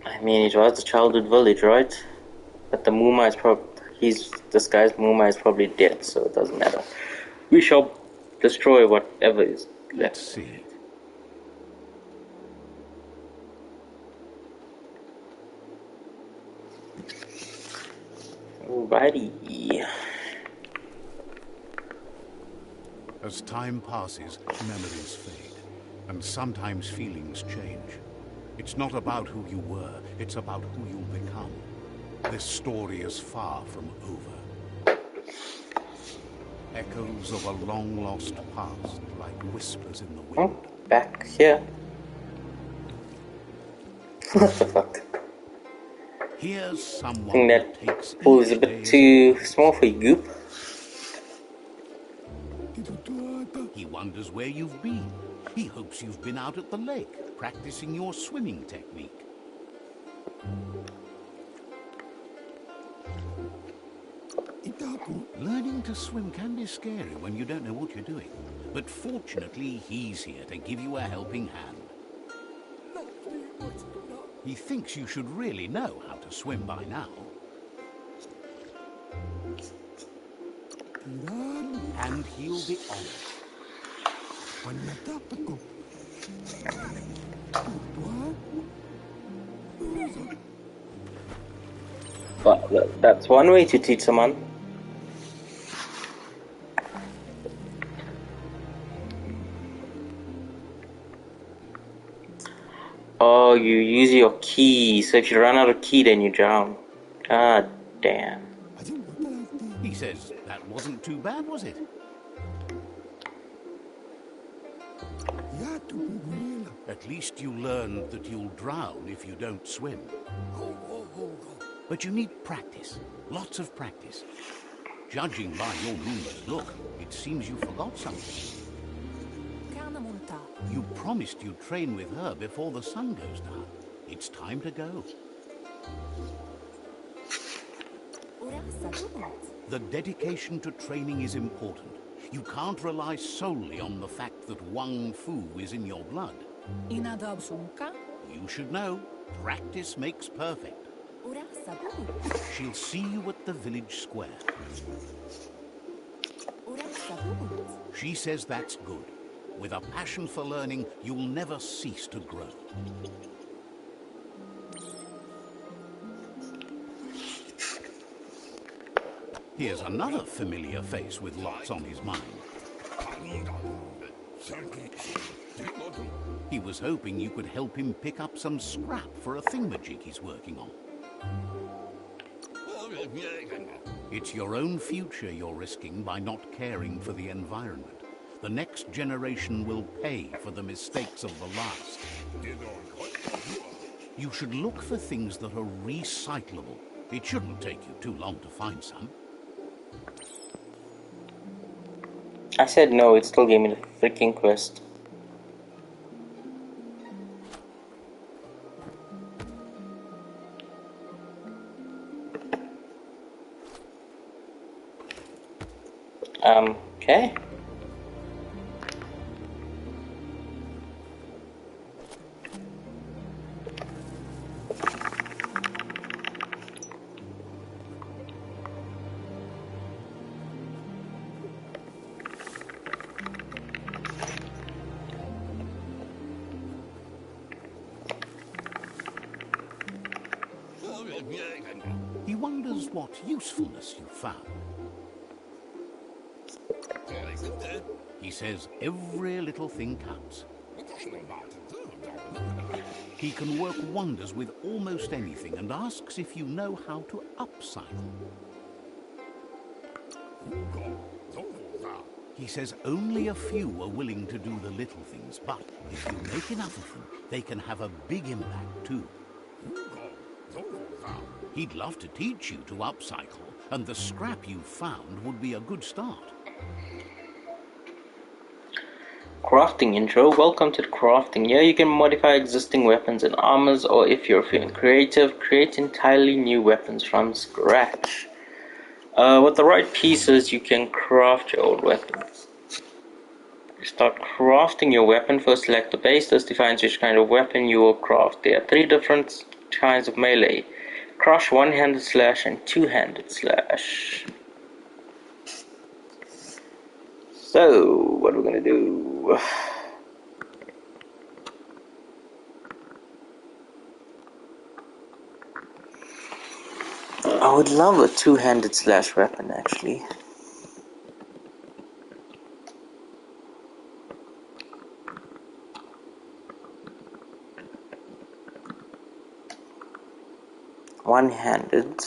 I mean, it was the childhood village, right? But the Muma is this guy's Muma is probably dead, so it doesn't matter. We shall destroy whatever is left. Let's see. Alrighty. As time passes, memories fade, and sometimes feelings change. It's not about who you were, it's about who you'll become. This story is far from over. Echoes of a long-lost past, like whispers in the wind. Oh, back here. What the fuck? Here's I someone think that that takes pool is each a day bit as too it small for you, Goop. He wonders where you've been. He hopes you've been out at the lake, practicing your swimming technique. Learning to swim can be scary when you don't know what you're doing. But fortunately, he's here to give you a helping hand. He thinks you should really know how to swim by now. And he'll be honored. But that's one way to teach someone. Oh, you use your key, so if you run out of key, then you drown. God damn. He says that wasn't too bad, was it? At least you learned that you'll drown if you don't swim. But you need practice, lots of practice. Judging by your moon's look, it seems you forgot something. You promised you'd train with her before the sun goes down. It's time to go. The dedication to training is important. You can't rely solely on the fact that Wang Fu is in your blood. You should know, practice makes perfect. She'll see you at the village square. She says that's good. With a passion for learning, you'll never cease to grow. Here's another familiar face with lots on his mind. He was hoping you could help him pick up some scrap for a thingamajig he's working on. It's your own future you're risking by not caring for the environment. The next generation will pay for the mistakes of the last. You should look for things that are recyclable. It shouldn't take you too long to find some. I said no, it still gave me the freaking quest. Okay. He wonders what usefulness you found. He says every little thing counts. He can work wonders with almost anything and asks if you know how to upcycle. He says only a few are willing to do the little things, but if you make enough of them, they can have a big impact too. He'd love to teach you to upcycle, and the scrap you found would be a good start. Crafting intro. Welcome to the crafting. Here you can modify existing weapons and armors, or if you're feeling creative, create entirely new weapons from scratch. With the right pieces, you can craft your old weapons. Start crafting your weapon. First select the base. This defines which kind of weapon you will craft. There are 3 different kinds of melee: crush, one-handed slash, and two-handed slash. So, what are we gonna do? I would love a two-handed slash weapon, actually. One-handed.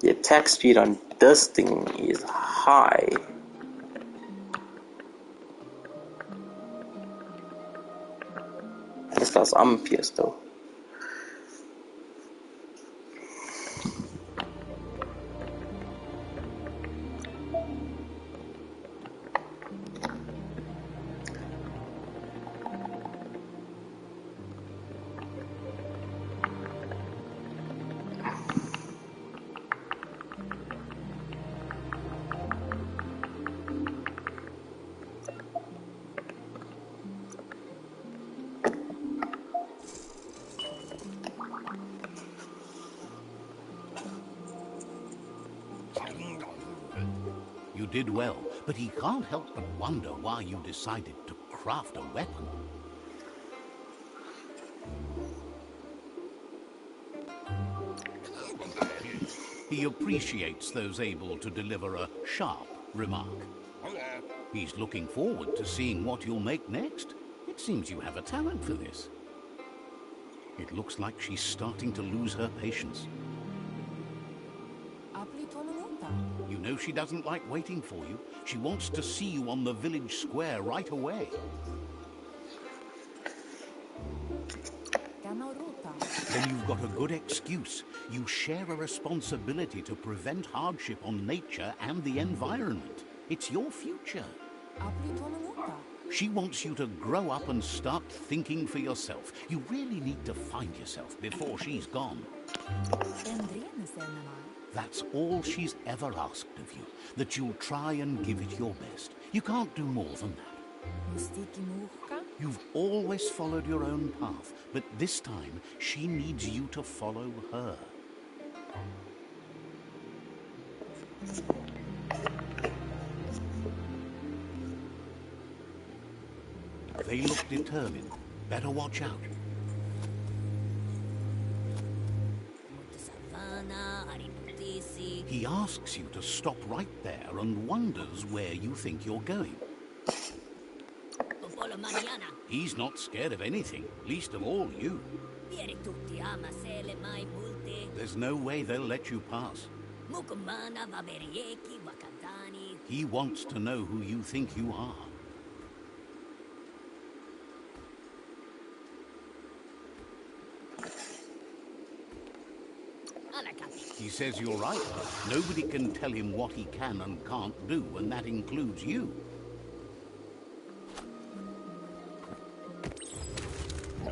The attack speed on this thing is high. This does armor pierce though. You did well, but he can't help but wonder why you decided to craft a weapon. He appreciates those able to deliver a sharp remark. He's looking forward to seeing what you'll make next. It seems you have a talent for this. It looks like she's starting to lose her patience. You know she doesn't like waiting for you. She wants to see you on the village square right away. Then you've got a good excuse. You share a responsibility to prevent hardship on nature and the environment. It's your future. She wants you to grow up and start thinking for yourself. You really need to find yourself before she's gone. That's all she's ever asked of you, that you'll try and give it your best. You can't do more than that. You've always followed your own path, but this time she needs you to follow her. They look determined. Better watch out. He asks you to stop right there and wonders where you think you're going. He's not scared of anything, least of all you. There's no way they'll let you pass. He wants to know who you think you are. He says you're right. Nobody can tell him what he can and can't do, and that includes you.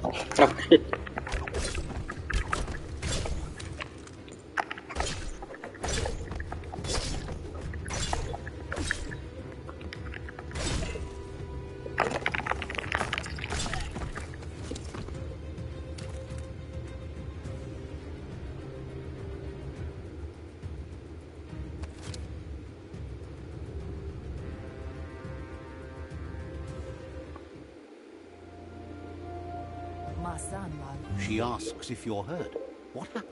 Okay. She asks if you're hurt. What happened?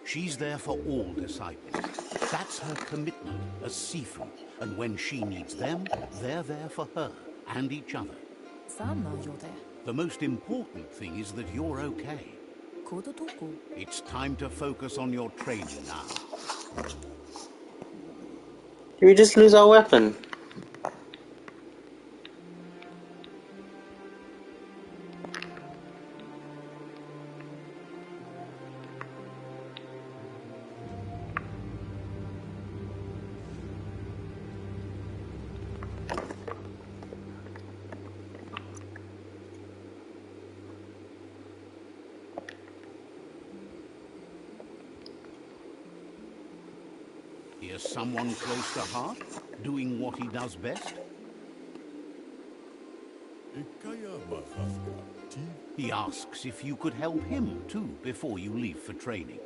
She's there for all disciples. That's her commitment as Sifu. And when she needs them, they're there for her and each other. The most important thing is that you're okay. It's time to focus on your training now. Did we just lose our weapon? He There's someone close to heart, doing what he does best. He asks if you could help him too before you leave for training.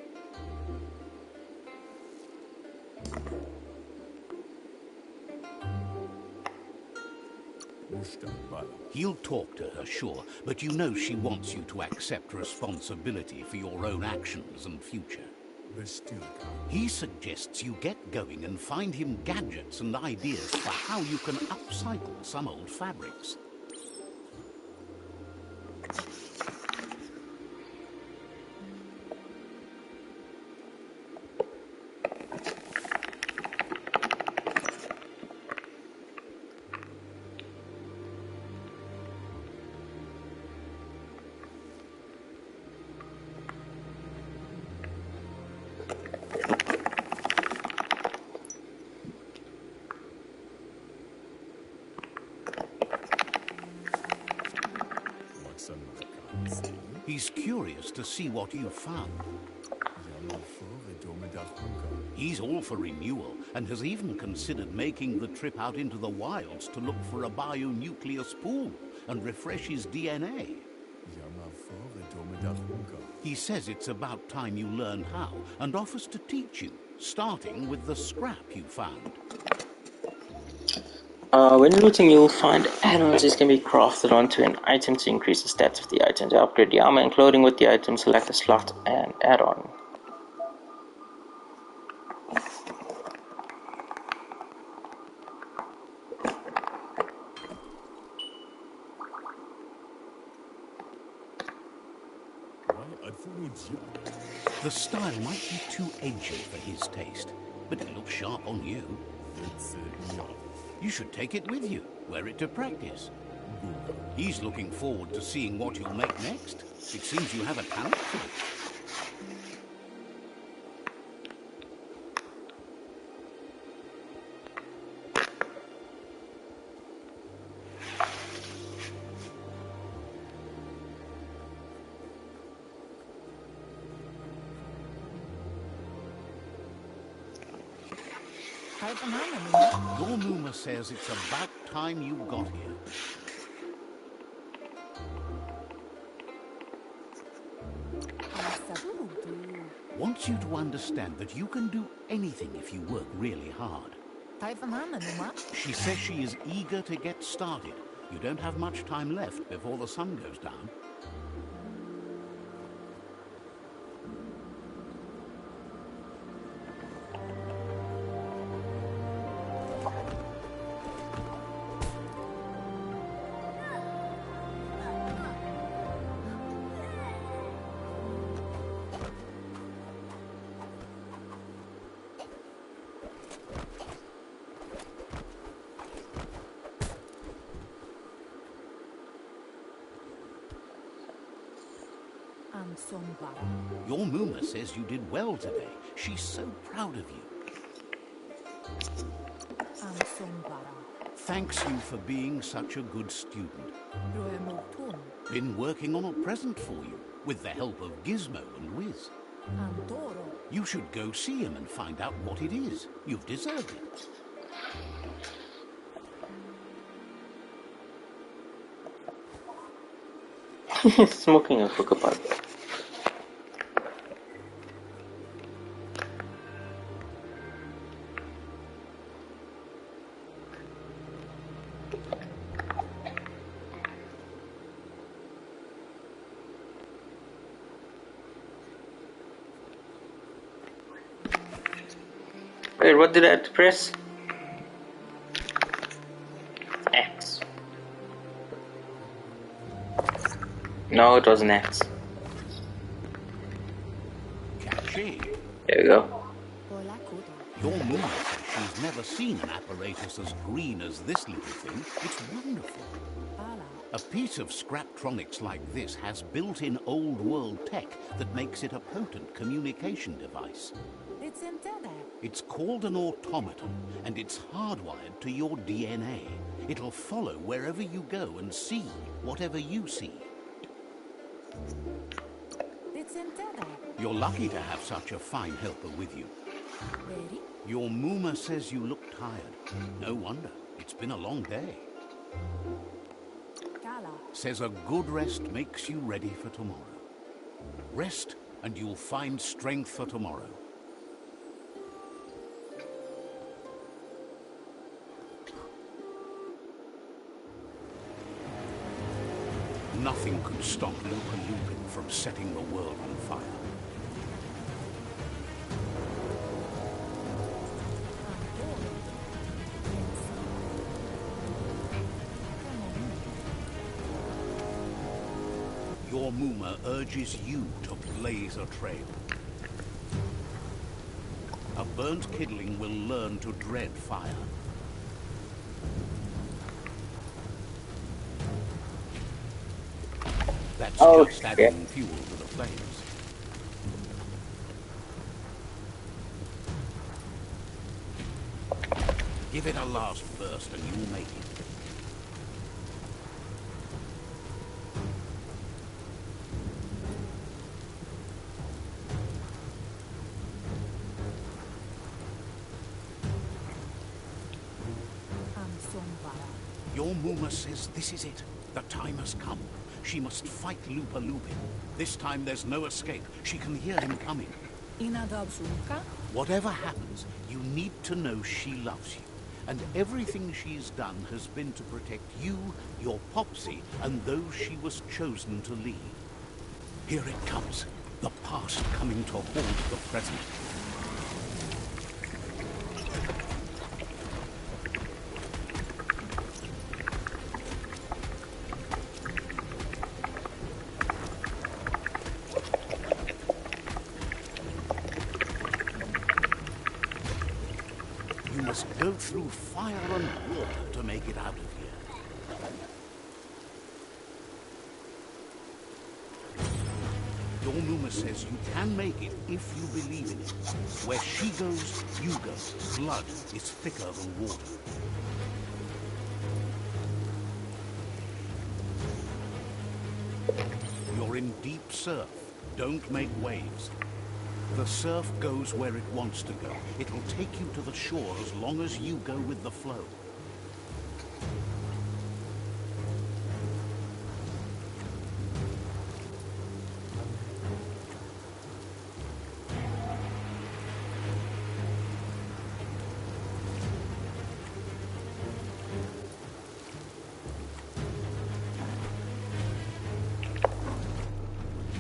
He'll talk to her, sure, but you know she wants you to accept responsibility for your own actions and future. He suggests you get going and find him gadgets and ideas for how you can upcycle some old fabrics. He's curious to see what you've found. He's all for renewal and has even considered making the trip out into the wilds to look for a bionuclear spool and refresh his DNA. He says it's about time you learn how and offers to teach you, starting with the scrap you found. When looting, you'll find add-ons. These can be crafted onto an item to increase the stats of the item. To upgrade the armor and clothing with the item, select a slot and add-on. The style might be too edgy for his taste, but it looks sharp on you. You should take it with you, wear it to practice. He's looking forward to seeing what you'll make next. It seems you have a talent for it. Your Muma says it's about time you got here. Wants you to understand that you can do anything if you work really hard. She says she is eager to get started. You don't have much time left before the sun goes down. Your Muma says you did well today. She's so proud of you. Thanks you for being such a good student. Been working on a present for you, with the help of Gizmo and Wiz. You should go see him and find out what it is. You've deserved it. Smoking a hookah pipe. Wait, what did I have to press? X. No, it wasn't X. Catchy. There we go. Your Muma says she's never seen an apparatus as green as this little thing. It's wonderful. A piece of Scraptronics like this has built-in old-world tech that makes it a potent communication device. It's called an automaton, and it's hardwired to your DNA. It'll follow wherever you go and see whatever you see. You're lucky to have such a fine helper with you. Ready? Your Muma says you look tired. No wonder. It's been a long day. Gala. Says a good rest makes you ready for tomorrow. Rest and you'll find strength for tomorrow. Nothing could stop Lupa Lupin from setting the world on fire. Your Muma urges you to blaze a trail. A burnt kidling will learn to dread fire. That's just adding fuel to the flames. Give it a last burst and you'll make it. Your Muma says this is it. The time has come. She must fight Lupa Lupin. This time there's no escape. She can hear him coming. Whatever happens, you need to know she loves you. And everything she's done has been to protect you, your Popsy, and those she was chosen to lead. Here it comes. The past coming to haunt the present. You must go through fire and water to make it out of here. Your Muma says you can make it if you believe in it. Where she goes, you go. Blood is thicker than water. You're in deep surf. Don't make waves. The surf goes where it wants to go. It'll take you to the shore as long as you go with the flow.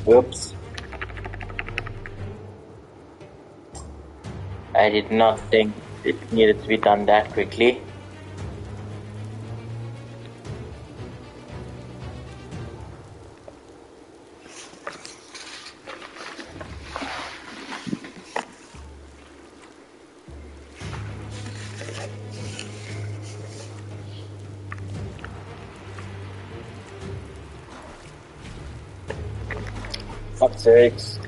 Whoops. I did not think it needed to be done that quickly. Fuck's sakes.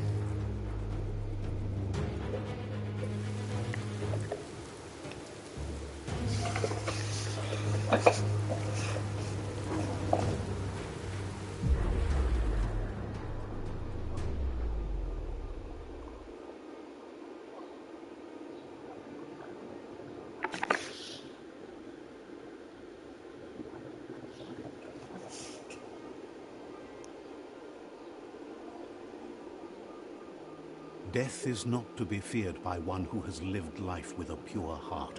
Death is not to be feared by one who has lived life with a pure heart.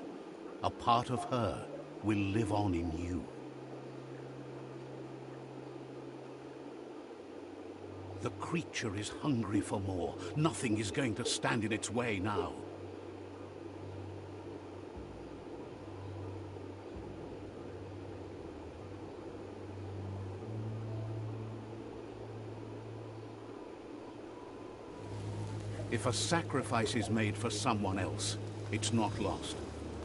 A part of her will live on in you. The creature is hungry for more. Nothing is going to stand in its way now. If a sacrifice is made for someone else, it's not lost,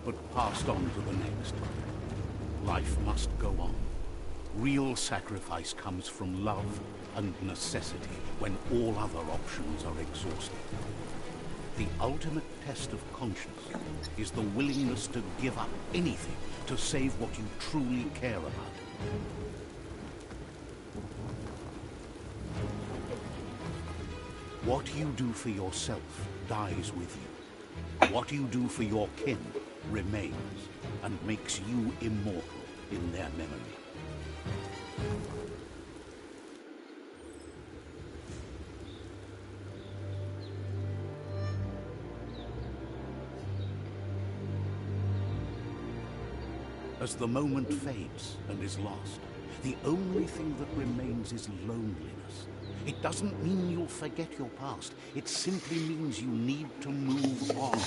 but passed on to the next. Life must go on. Real sacrifice comes from love and necessity when all other options are exhausted. The ultimate test of conscience is the willingness to give up anything to save what you truly care about. What you do for yourself dies with you. What you do for your kin remains and makes you immortal in their memory. As the moment fades and is lost, the only thing that remains is loneliness. It doesn't mean you'll forget your past. It simply means you need to move on.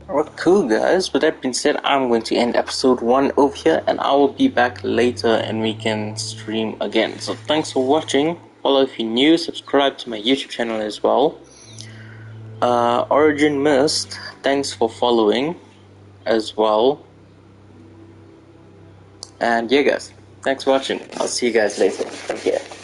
Alright, cool guys. With that being said, I'm going to end episode 1 over here, and I will be back later and we can stream again. So thanks for watching. Follow if you're new, subscribe to my YouTube channel as well. Origin Mist, thanks for following as well. And yeah guys, thanks for watching. I'll see you guys later. Take care.